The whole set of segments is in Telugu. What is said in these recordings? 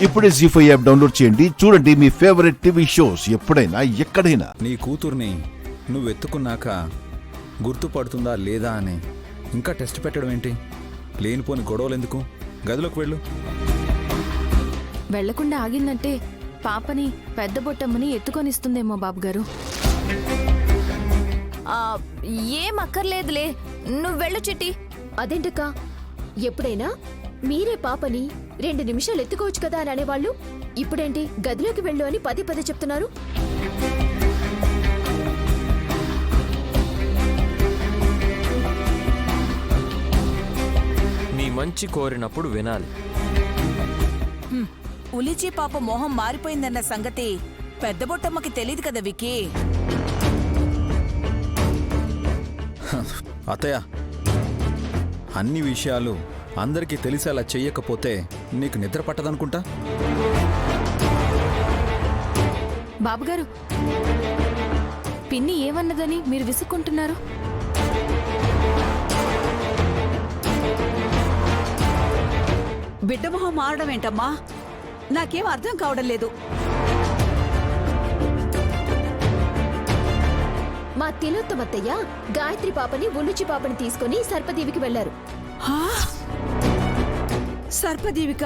ఇప్పుడే జీ5 యాప్ డౌన్లోడ్ చేయండి. చూడండి మీ ఫేవరెట్ టీవీ షోస్ ఎప్పుడైనా ఎక్కడైనా. నీ కూతుర్ని నువ్వెత్తుకున్నాక గుర్తుపడుతుందా లేదా అని ఇంకా టెస్ట్ పెట్టడం ఏంటి? లేనిపోని గొడవలు ఎందుకు? గదిలోకి వెళ్ళు. వెళ్లకుండా ఆగిందంటే పాపని పెద్ద బొట్టమ్మని ఎత్తుకొనిస్తుందేమో బాబుగారు. ఏం అక్కర్లేదులే, నువ్వు వెళ్ళు చిట్టి. అదేంటక్క, ఎప్పుడైనా మీరే పాపని 2 నిమిషాలు ఎత్తుకోవచ్చు కదా అని అనేవాళ్ళు, ఇప్పుడేంటి గదిలోకి వెళ్ళు అని పదే పదే చెప్తున్నారు? నీ మంచి కోరినప్పుడు వినాలి. ఉలిచి పాప మోహం మారిపోయిందన్న సంగతి పెద్ద బొట్టమ్మకి తెలీదు కదా వికీ. అత్తయ్య, అన్ని విషయాలు అందరికీ తెలిసేలా చెయ్యకపోతే నీకు నిద్ర పట్టదనుకుంటా. బాబుగారు, పిన్ని ఏమన్నదని మీరు విసుక్కుంటున్నారు? బిడ్డ మొహం మారడం ఏంటమ్మా? నాకేం అర్థం కావడం లేదు. మా తిలోత్తమత్తయ్య గాయత్రి పాపని ఉల్లుచి పాపని తీసుకుని సర్పదేవికి వెళ్లారు. సర్పదేవిక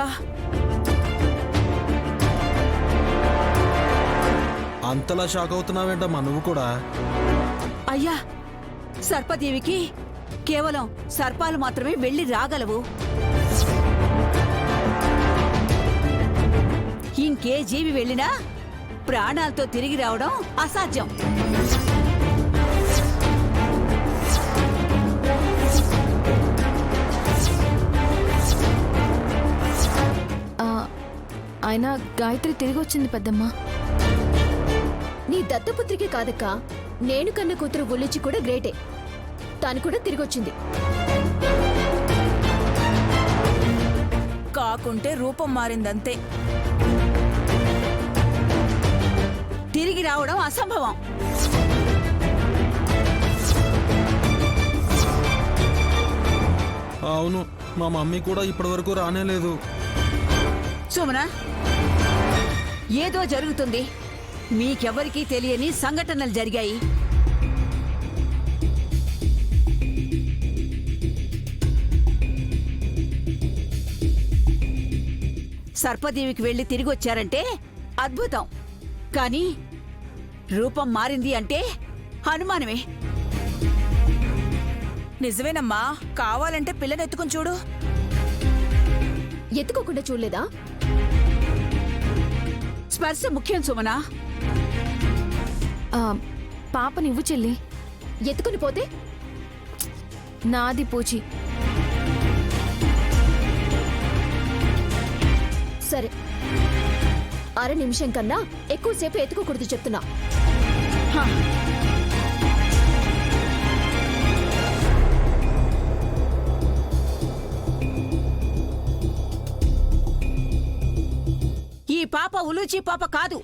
అంతలా షాక్ అవుతున్నావేంటమ్మా నువ్వు కూడా? అయ్యా, సర్పదేవికి కేవలం సర్పాలు మాత్రమే వెళ్లి రాగలవు. ఇంకే జీవి వెళ్ళినా ప్రాణాలతో తిరిగి రావడం అసాధ్యం. అయినా గాయత్రి తిరిగి వచ్చింది పెద్దమ్మా. నీ దత్తపుత్రికే కాదక్క, నేను కన్న కూతురు ఉల్లుచి కూడా గ్రేటే. తాను కూడా తిరిగొచ్చింది. కాకుంటే రూపం మారిందంతే. తిరిగి రావడం అసంభవం. అవును, మా మమ్మీ కూడా ఇప్పటి వరకు రానేలేదు. సుమన, ఏదో జరుగుతుంది. మీకెవరికీ తెలియని సంఘటనలు జరిగాయి. సర్పదేవికి వెళ్లి తిరిగి వచ్చారంటే అద్భుతం. కానీ రూపం మారింది అంటే అనుమానమే. నిజమేనమ్మా, కావాలంటే పిల్లని ఎత్తుకుని చూడు. ఎత్తుకోకుండా చూడలేదా? స్పర్శ ముఖ్యం సుమనా. పాపనివ్వు చెల్లి. ఎత్తుకుని పోతే నాది పూచి. సరే, 1/2 నిమిషం కన్నా ఎక్కువసేపు ఎత్తుకోకూడదు చెప్తున్నా. ఈ పాప ఉలూచి పాప కాదు.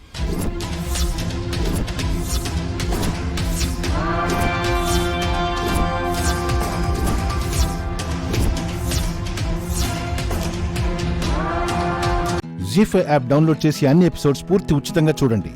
జీ5 యాప్ డౌన్లోడ్ చేసి అన్ని ఎపిసోడ్స్ పూర్తి ఉచితంగా చూడండి.